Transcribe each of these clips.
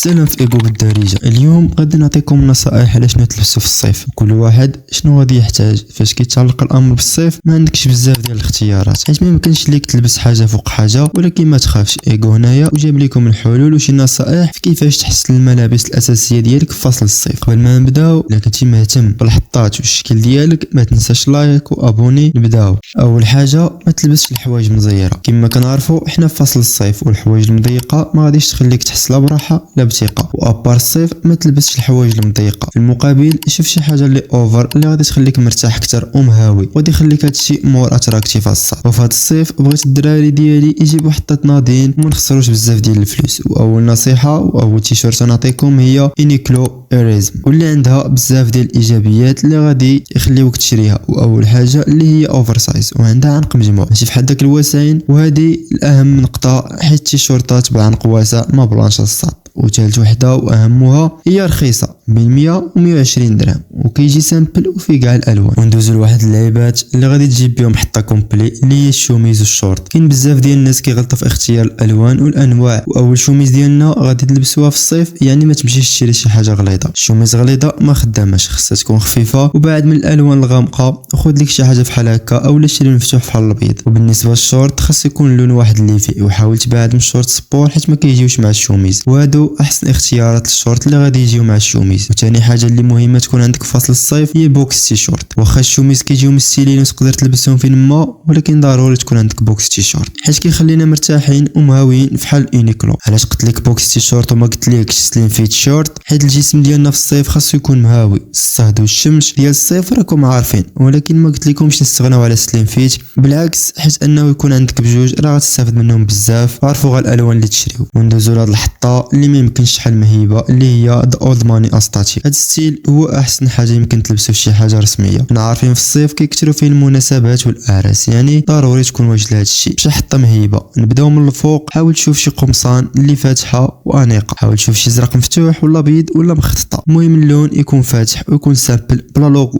السلام في ايجو بالدارجه. اليوم غادي نعطيكم نصائح علاش نتلبسوا في الصيف. كل واحد شنو غادي يحتاج فاش كيتعلق الامر بالصيف. ما عندكش بزاف ديال الاختيارات حيت ما يمكنش ليك تلبس حاجه فوق حاجه، ولكن ما تخافش، ايجو هنايا وجايب لكم الحلول وشي نصائح في كيفاش تحسن الملابس الاساسيه ديالك في فصل الصيف. قبل ما نبداو، الا كنتي مهتم بالحطات والشكل ديالك ما تنساش لايك وابوني. نبداو. اول حاجه، ما تلبسش الحوايج مزيره. كما كنعرفوا حنا في فصل الصيف والحوايج المضيقه ما غاديش تخليك تحس لا براحه لا بثقه، وابار الصيف ما تلبسش الحوايج المضيقه. في المقابل شوف شي حاجه اللي اوفر اللي غادي تخليك مرتاح اكثر ومهاوي، وغادي يخليك هادشي مور اتراكتيف الصاد. وفي هذا الصيف بغيت الدراري ديالي يجيبوا حطات ناضين وما نخسروش بزاف ديال الفلوس. واول نصيحه واول تيشيرت نعطيكم هي يونيكلو ايريزم، واللي عندها بزاف ديال الايجابيات اللي غادي يخليوك تشريها. واول حاجه اللي هي اوفر سايز وعندها عنق مجموع ماشي بحال داك الواسعين، وهذه الاهم نقطه حيت التيشيرتات بعنق واسع ما بلانش الصاد. وثالث وحده واهمها هي رخيصه بين 100 و 120 درهم، وكيجي سامبل وفي كاع الالوان. وندوزو لواحد اللعيبات اللي غادي تجيب بهم حطه كومبلي اللي هي الشوميز والشورت. كاين بزاف ديال الناس كيغلطوا في اختيار الالوان والانواع. واول شوميز ديالنا غادي تلبسوها في الصيف، يعني ما تمشيش تشري شي حاجه غليظه. الشوميز غليظه ما خداماش، خصها تكون خفيفه وبعد من الالوان الغامقه. وخذ لك شي حاجه بحال هكا اولا شري مفتوح بحال الابيض. وبالنسبه للشورت خاص يكون لون واحد اللي فيه، وحاول تبعد من الشورت سبور حيت ما كيجيوش مع الشوميز، وهادو احسن اختيارات للشورت اللي غادي يجيو مع الشوميز. وثاني حاجه اللي مهمه تكون عندك في فصل الصيف هي بوكس تيشيرت. واخا الشوميز كيجيو مستيلين وتقدر تلبسهم فين ما، ولكن ضروري تكون عندك بوكس تيشيرت حيت كيخلينا مرتاحين ومهاويين بحال يونيكلو. علاش قلت لك بوكس تيشيرت وما قلت لكش سليم فيت شورت؟ حيت الجسم ديالنا في الصيف خاصو يكون مهاوي. الصهد والشمس ديال الصيف راكم عارفين، ولكن ما قلت لكمش نستغناو على سليم فيت، بالعكس حيت انه يكون عندك بجوج راه غتستافد منهم بزاف. عرفوا غير الالوان اللي تشريو. وندوزو لهاد الحطه اللي ما يمكنش شحال مهيبه اللي هي ذا اولد ماني استاتي. هاد الستيل هو احسن حاجه يمكن تلبسو في شي حاجه رسميه. حنا عارفين في الصيف كيكثروا فيه المناسبات والاعراس، يعني ضروري تكون واجد لهاد الشيء. بشي حطه مهيبه. نبداو من الفوق. حاول تشوف شي قمصان اللي فاتحه وانيقه. حاول تشوف شي زرق مفتوح ولا ابيض ولا مخططه. المهم اللون يكون فاتح ويكون سامبل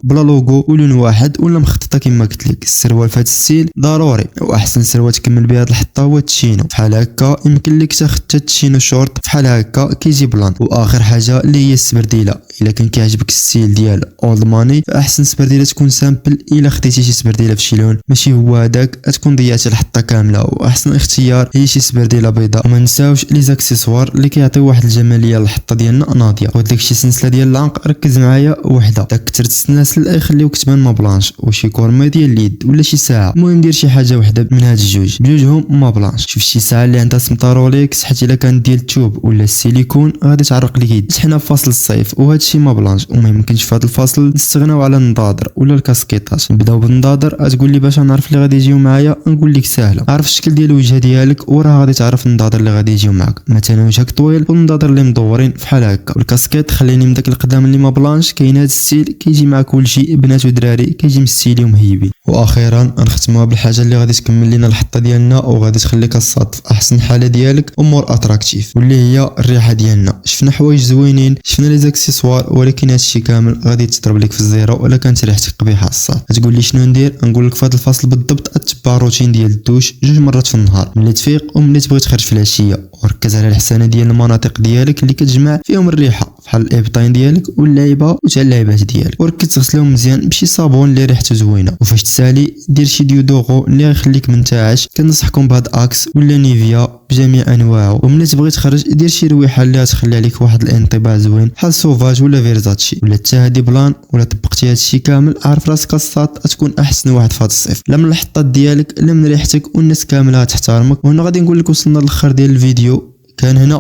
بلا لوغو ولون واحد ولا مخططه كما قلت لك. السروال في هاد الستيل ضروري، واحسن سروال تكمل بها هاد الحطه هو التشينو بحال هكا. يمكن لك تاخذ التشينو شورت بحال هكا كيجي بلان. واخر حاجه اللي هي السبرديله. الا كان كيعجبك الستيل ديال اولد ماني فاحسن سبرديله تكون سامبل. الا خديتي شي سبرديله في شي لون ماشي هو هذاك تكون ضيعتي الحطه كامله. واحسن اختيار هي شي سبرديله بيضاء. وما نساوش لي زاكسيسوار اللي كيعطيو واحد الجماليه للحطه ديالنا ناضيه. خذ لك شي سلسله ديال العنق، ركز معايا وحده. داك كثرت السلاسل يخليوك تبان ما بلانش، وشي كورمي ديال اليد ولا شي ساعه. المهم دير شي حاجه وحده من هاد الجوج، بجوجهم ما بلانش. شوف شي ساعه اللي عندها سمطه روليكس، حيت الا كانت ديال التوب ولا السيليكون غادي تعرق لك يد. حنا في فصل الصيف وهادشي ما بلانش، وما يمكنش في هذا الفصل نستغناو على النضاضر ولا الكاسكيطات. نبداو بالنضاضر. تقول لي باش نعرف اللي غادي يجيو معايا؟ نقول لك سهله. عرف الشكل ديال الوجه ديالك وراه غادي تعرف النضاضر اللي غادي يجيو معاك. مثلا وجهك طويل والنضاضر اللي مدورين بحال هكا. والكاسكيط خليني من داك القدام اللي ما بلانش. كاين هذا الستيل كيجي مع كلشي، بنات ودراري كيجي مستيلي ومهيبين. واخيرا نختموها بالحاجه اللي غادي تكمل لنا الحطه ديالنا وغادي تخليك الصاد في احسن حاله ديالك ومور اتراكتيف، واللي هي الريحه ديالنا. شفنا حوايج زوينين، شفنا لي زاكسيسوار، ولكن هادشي كامل غادي تضرب لك في الزيرو ولا كانت ريحتك قبيحه الصاد. تقول لي شنو ندير؟ نقول لك في هذا الفصل بالضبط اتبع روتين ديال الدوش 2 مرات في النهار، ملي تفيق وملي تبغي تخرج في العشيه. وركز على الحسانه ديال المناطق ديالك اللي كتجمع فيهم الريحه بحال الابطين ديالك واللعيبه وتا اللعيبات ديالك. وركز تغسلهم مزيان بشي صابون اللي ريحته زوينه. وفاش تسالي دير شي ديودورو اللي غيخليك منتعش. كنصحكم بهاد اكس ولا نيفيا بجميع انواعه. وملي تبغي تخرج دير شي رويحه اللي غتخلي عليك واحد الانطباع زوين بحال سوفاج ولا فيرزاتشي. ولا حتى هادي بلان ولا طبقتي هادشي كامل عارف راسك الصاد تكون احسن واحد في هاد الصيف. لا من الحطات ديالك لا من ريحتك، والناس كامله غتحترمك. وهنا غادي نقول لك وصلنا للاخر ديال الفيديو. كان هنا